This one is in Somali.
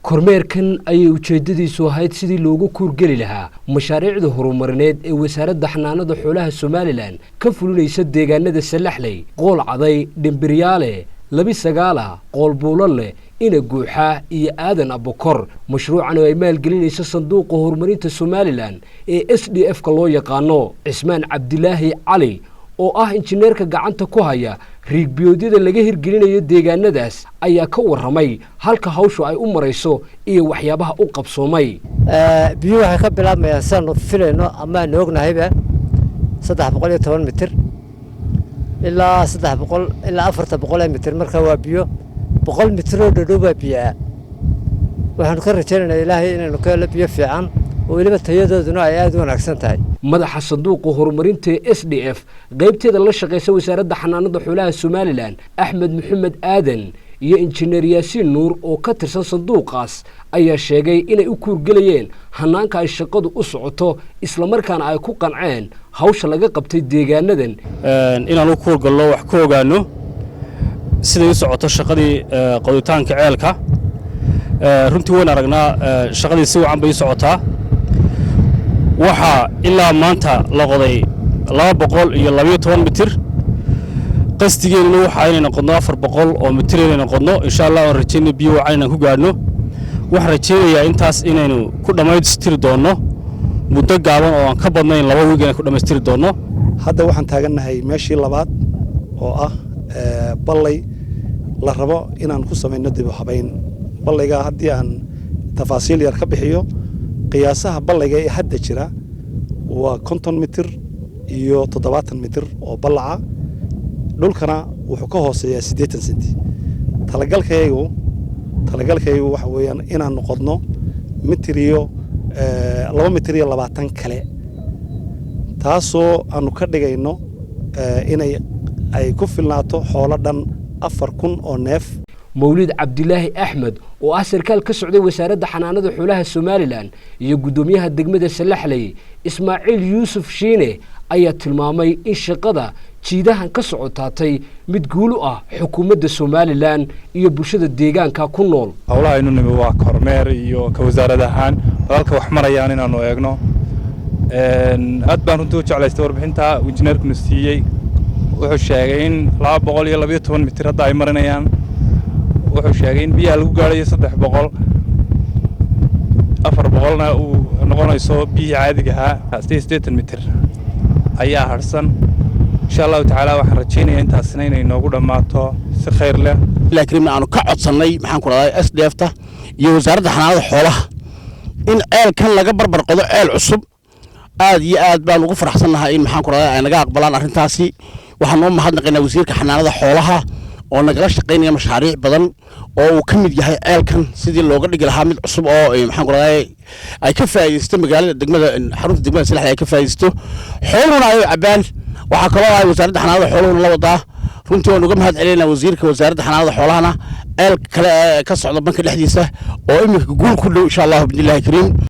kormeerkan ayay ujeedadiisu ahayd sidii loogu kuurgeli lahaa mashaariicda horumarineed ee wasaaradda xanaanada xoolaha Soomaaliland ka fulinaysa deegaanada Salaxley, Qool Caday, Dhimbiryaale, Labi Sagaala, Qool Buulalle, Ina Guuxa iyo Aadan Abukor. Mashruucan ay maalgelinaysa sanduuqa horumarinta Soomaaliland ee SDF-ka loo yaqaano. Cismaan Cabdilaahi Cali oo ah injineerka gacanta ku haya riigbiyoodyada laga hirgelinayo deegaanadaas ayaa ka waramay halka hawshu ay u marayso iyo waxyaabaha u qabsoomay. biyo waxay ka bilaabmayaan saan filayno ama aan ognahayba 310 mitir ilaa 300 ilaa 400 mitir marka waa biyo 100 mitir oo dhadhow biyo waxaan ka rajaynaynaa Ilaahay inuu ka helo biyo fiican oo waliba tayadooduna ay aad u wanaagsan tahay. madaxa sanduuqa horumarinta SDF qaybteeda la shaqeysa wasaaradda xanaanada xoolaha Soomaaliland Axmed Maxamed Aadan iyo injineer Yaasiin Nuur oo ka tirsan sanduuqaas ayaa sheegay inay u kuurgelayeen hanaanka ay shaqadu u socoto isla markaana ay ku qanceen hawsha laga qabtay deegaanadan inaan u kuurgalno wax ka ogaano sida ay socoto shaqadii qoditaanka ceelka runtii waan aragnaa shaqadii si wacan bay socotaa waxa ilaa maanta la qoday 212 mitir qastigeena waxa ay noqono 400 oo mitir ay noqono insha Allah oo rajayna biyo wacayna ku gaadno wax rajaynaya intaas inaynu ku dhamaystiri doono muddo gaaban oo aan ka badnayn 2 wiig inaan ku dhamaystiri doono. hadda waxaan taaganahay meeshii labaad oo ah ballay la rabo inaan ku sameeyno dib u habeyn ballayga haddii aan tafaasiil yar ka bixiyo qiyaasaha ballayga ee hadda jira waa 50 mitir iyo 70 mitir oo ballaca dhulkana wuxuu ka hooseeyaa 80 senti talagalkaygu waxa weeyaan inaan noqono mitir iyo 2 mitir iyo 20 kale taasoo aanu ka dhigayno inay ay ku filnaato xoolo dhan 4000 oo neef. مولد عبد الله أحمد وأسر كسعودي وزارة حنانة حولها Soomaaliland iyo gudoomiyaha degmada Salaxley Ismaaciil Yuusuf Shiine ayaa tilmaamay in shaqada jiidahan ka socotaatay mid guul u ah xukuumadda Soomaaliland iyo bulshada deegaanka ku nool. hawlaha inuu nimi waa kormeer iyo ka wasaaradahan halka wax marayaan inaanu eegno aad baan runtii u jeclaystay warbixinta injineerku nasiiyay wuxuu sheegay in 212 mitir hadda ay marinayaan wuxuu sheegay in biyaha lagu gaarayo 300 400na uu noqonayso biyaha caadiga ah 80 mitir ayaa harsan insha Allah taala waxaan rajaynayaa intaasina inay noogu dhamaato si khayr leh laakiin aanu ka codsanay maxaan ku raday SDF-ta iyo wasaaradda xanaanada xoolaha in ceelkan laga barbar qodo ceel cusub aad iyo aad baan ugu faraxsanahay in maxaan ku raday ay naga aqbalaan arrintaasi waxaan u mahadnaqaynaa wasiirka xanaanada xoolaha oo nagala shaqeynaya mashaariic badan oo uu ka mid yahay ceelkan sidii looga dhigi lahaa mid cusub oo maxaan ku raday ay ka faa'iideysto magaalada degmada xarunta degmada Salaxley ay ka faa'iideysto xooluhuna ay cabaan waxa kale oo ay wasaaradda xanaanada xooluhu la wadaa runtii waan uga mahad celinaa wasiirka wasaaradda xanaanada xoolahana ceel kale ka socda banka dhexdiisa oo imika guul ku dhow insha Allah billahi kariim.